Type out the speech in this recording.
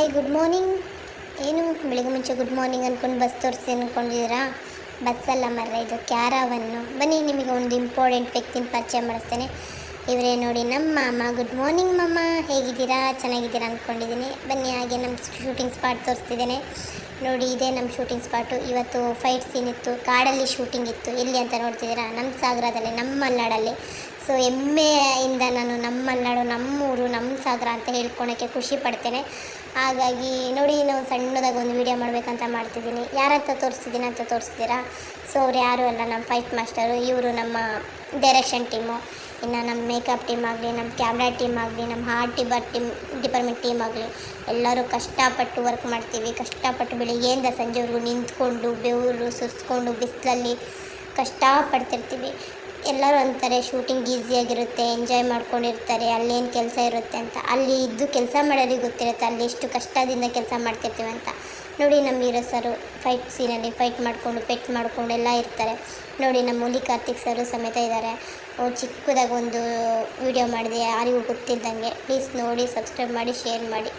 Hi good morning. ಏನು ಬೆಳಿಗ್ಗೆ ಮುಂಚೆ ಗುಡ್ ಮಾರ್ನಿಂಗ್ ಅಂದ್ಕೊಂಡು ಬಸ್ ತೋರಿಸ್ತೀನಿ ಅಂದ್ಕೊಂಡಿದ್ದೀರಾ? ಬಸ್ಸಲ್ಲ ಮರ್ರೆ, ಇದು ಕ್ಯಾರವನ್ನು. ಬನ್ನಿ ನಿಮಗೆ ಒಂದು ಇಂಪಾರ್ಟೆಂಟ್ ವ್ಯಕ್ತಿನ ಪರಿಚಯ ಮಾಡಿಸ್ತೇನೆ. ಇವರೇ ನೋಡಿ, ನಮ್ಮ ಮಾಮ. ಗುಡ್ ಮಾರ್ನಿಂಗ್ ಮಾಮ, ಹೇಗಿದ್ದೀರಾ? ಚೆನ್ನಾಗಿದ್ದೀರಾ ಅಂದ್ಕೊಂಡಿದ್ದೀನಿ. ಬನ್ನಿ, ಹಾಗೆ ನಮ್ಮ ಶೂಟಿಂಗ್ ಸ್ಪಾಟ್ ತೋರಿಸ್ತಿದ್ದೇನೆ ನೋಡಿ. ಇದೇ ನಮ್ಮ ಶೂಟಿಂಗ್ ಸ್ಪಾಟು. ಇವತ್ತು ಫೈಟ್ ಸೀನ್ ಇತ್ತು, ಕಾಡಲ್ಲಿ ಶೂಟಿಂಗ್ ಇತ್ತು. ಎಲ್ಲಿ ಅಂತ ನೋಡ್ತಿದ್ದೀರಾ? ನಮ್ಮ ಸಾಗರದಲ್ಲಿ, ನಮ್ಮ ಮಲೆನಾಡಲ್ಲಿ. ಸೊ ಹೆಮ್ಮೆಯಿಂದ ನಾನು ನಮ್ಮ ಮಲೆನಾಡು, ನಮ್ಮೂರು, ನಮ್ಮ ಸಾಗರ ಅಂತ ಹೇಳ್ಕೊಳಕ್ಕೆ ಖುಷಿ ಪಡ್ತೇನೆ. ಹಾಗಾಗಿ ನೋಡಿ, ನಾವು ಸಣ್ಣದಾಗಿ ಒಂದು ವೀಡಿಯೋ ಮಾಡಬೇಕಂತ ಮಾಡ್ತಿದ್ದೀನಿ. ಯಾರಂತ ತೋರಿಸ್ತಿದ್ದೀನಿ ಅಂತ ತೋರಿಸ್ತೀರಾ? ಸೊ ಅವ್ರು ಯಾರೂ ಅಲ್ಲ, ನಮ್ಮ ಫೈಟ್ ಮಾಸ್ಟರು. ಇವರು ನಮ್ಮ ಡೈರೆಕ್ಷನ್ ಟೀಮು. ಇನ್ನು ನಮ್ಮ ಮೇಕಪ್ ಟೀಮ್ ಆಗಲಿ, ನಮ್ಮ ಕ್ಯಾಮ್ರಾ ಟೀಮ್ ಆಗಲಿ, ನಮ್ಮ ಆರ್ಟ್ ಡಿಪಾರ್ಟ್ಮೆಂಟ್ ಟೀಮ್ ಆಗಲಿ, ಎಲ್ಲರೂ ಕಷ್ಟಪಟ್ಟು ವರ್ಕ್ ಮಾಡ್ತೀವಿ. ಕಷ್ಟಪಟ್ಟು ಬೆಳಿಗ್ಗೆಯಿಂದ ಸಂಜೆವರೆಗೂ ನಿಂತ್ಕೊಂಡು ಬೆವರು ಸುರಿಸ್ಕೊಂಡು ಬಿಸಿಲಲ್ಲಿ ಕಷ್ಟಪಡ್ತಿರ್ತೀವಿ. ಎಲ್ಲರೂ ಅಂತಾರೆ ಶೂಟಿಂಗ್ ಈಸಿಯಾಗಿರುತ್ತೆ, ಎಂಜಾಯ್ ಮಾಡ್ಕೊಂಡಿರ್ತಾರೆ, ಅಲ್ಲೇನು ಕೆಲಸ ಇರುತ್ತೆ ಅಂತ. ಅಲ್ಲಿ ಇದ್ದು ಕೆಲಸ ಮಾಡೋರಿಗೆ ಗೊತ್ತಿರುತ್ತೆ ಅಲ್ಲಿ ಎಷ್ಟು ಕಷ್ಟದಿಂದ ಕೆಲಸ ಮಾಡ್ತಿರ್ತೀವಿ ಅಂತ. ನೋಡಿ, ನಮ್ಮ ಹೀರೋ ಸರು ಫೈಟ್ ಸೀನಲ್ಲಿ ಫೈಟ್ ಮಾಡಿಕೊಂಡು ಪೆಟ್ ಮಾಡಿಕೊಂಡು ಎಲ್ಲ ಇರ್ತಾರೆ. ನೋಡಿ, ನಮ್ಮ ಹುಲಿ ಕಾರ್ತಿಕ್ ಸರು ಸಮೇತ ಇದ್ದಾರೆ. ಚಿಕ್ಕದಾಗಿ ಒಂದು ವಿಡಿಯೋ ಮಾಡಿದೆ ಯಾರಿಗೂ ಗೊತ್ತಿದ್ದಂಗೆ. ಪ್ಲೀಸ್ ನೋಡಿ, ಸಬ್ಸ್ಕ್ರೈಬ್ ಮಾಡಿ, ಶೇರ್ ಮಾಡಿ.